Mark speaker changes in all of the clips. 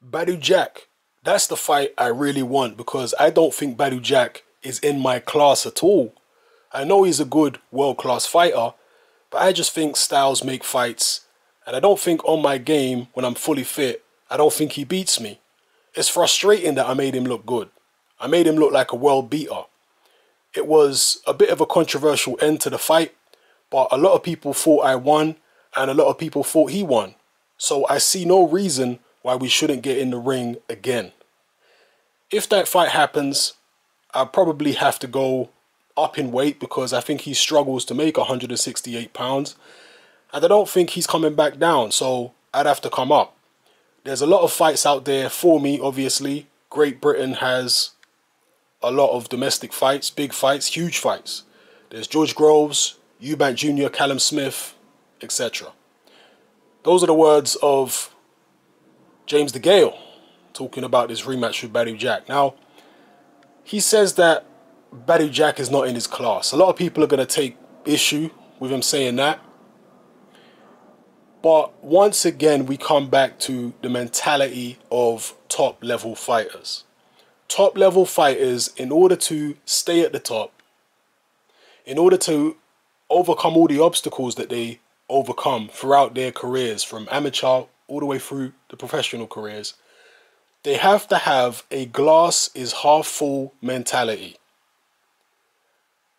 Speaker 1: Badou Jack, that's the fight I really want because I don't think Badou Jack is in my class at all. I know he's a good world-class fighter, but I just think styles make fights, and I don't think on my game, when I'm fully fit, I don't think he beats me. It's frustrating that I made him look good. I made him look like a world beater. It was a bit of a controversial end to the fight, but a lot of people thought I won, and a lot of people thought he won. So I see no reason why we shouldn't get in the ring again. If that fight happens, I'll probably have to go up in weight because I think he struggles to make 168 pounds. And I don't think he's coming back down, so I'd have to come up. There's a lot of fights out there for me, obviously. Great Britain has a lot of domestic fights, big fights, huge fights. There's George Groves, Eubank Jr., Callum Smith, etc. Those are the words of James Degale talking about this rematch with Badou Jack. Now, he says that Badou Jack is not in his class. A lot of people are going to take issue with him saying that. But once again, we come back to the mentality of top-level fighters. Top-level fighters, in order to stay at the top, in order to overcome all the obstacles that they overcome throughout their careers, from amateur all the way through the professional careers, they have to have a glass is half full mentality.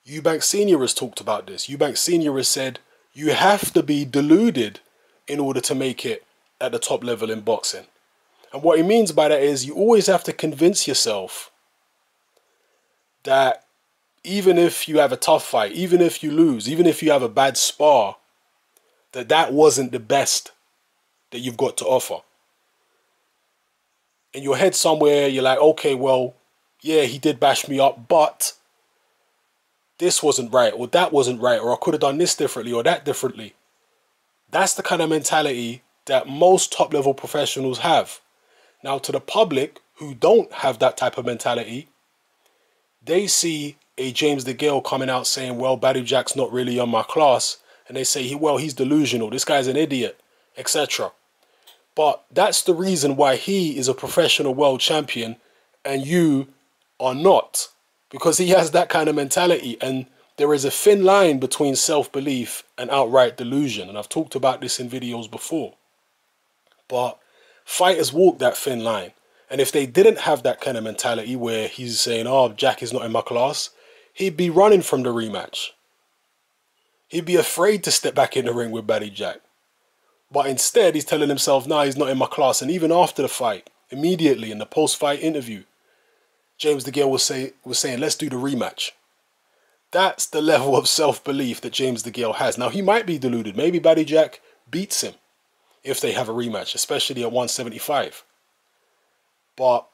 Speaker 1: Eubank Sr. has talked about this. Eubank Sr. has said, you have to be deluded in order to make it at the top level in boxing. And what he means by that is you always have to convince yourself that even if you have a tough fight, even if you lose, even if you have a bad spar, that wasn't the best that you've got to offer. In your head somewhere, you're like, okay, well, yeah, he did bash me up, but this wasn't right, or that wasn't right, or I could have done this differently, or that differently. That's the kind of mentality that most top-level professionals have. Now, to the public who don't have that type of mentality, they see a James Degale coming out saying, well, Badou Jack's not really on my class, and they say, well, he's delusional, this guy's an idiot, etc. But that's the reason why he is a professional world champion and you are not. Because he has that kind of mentality, and there is a thin line between self-belief and outright delusion. And I've talked about this in videos before. But fighters walk that thin line. And if they didn't have that kind of mentality where he's saying, oh, Jack is not in my class, he'd be running from the rematch. He'd be afraid to step back in the ring with Badou Jack. But instead, he's telling himself, nah, he's not in my class. And even after the fight, immediately in the post-fight interview, James Degale was saying, let's do the rematch. That's the level of self-belief that James Degale has. Now, he might be deluded. Maybe Badou Jack beats him if they have a rematch, especially at 175. But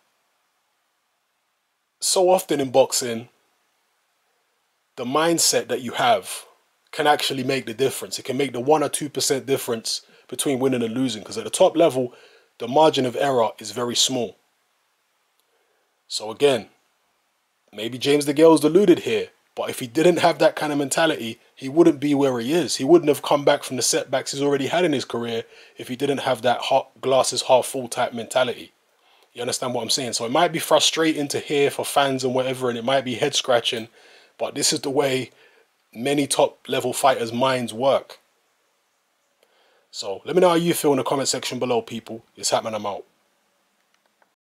Speaker 1: so often in boxing, the mindset that you have can actually make the difference. It can make the 1 or 2% difference between winning and losing. Because at the top level, the margin of error is very small. So again, maybe James Degale is deluded here. But if he didn't have that kind of mentality, he wouldn't be where he is. He wouldn't have come back from the setbacks he's already had in his career if he didn't have that glass is half full type mentality. You understand what I'm saying? So it might be frustrating to hear for fans and whatever, and it might be head scratching, but this is the way many top level fighters' minds work. So let me know how you feel in the comment section below, people. It's happening, I'm out.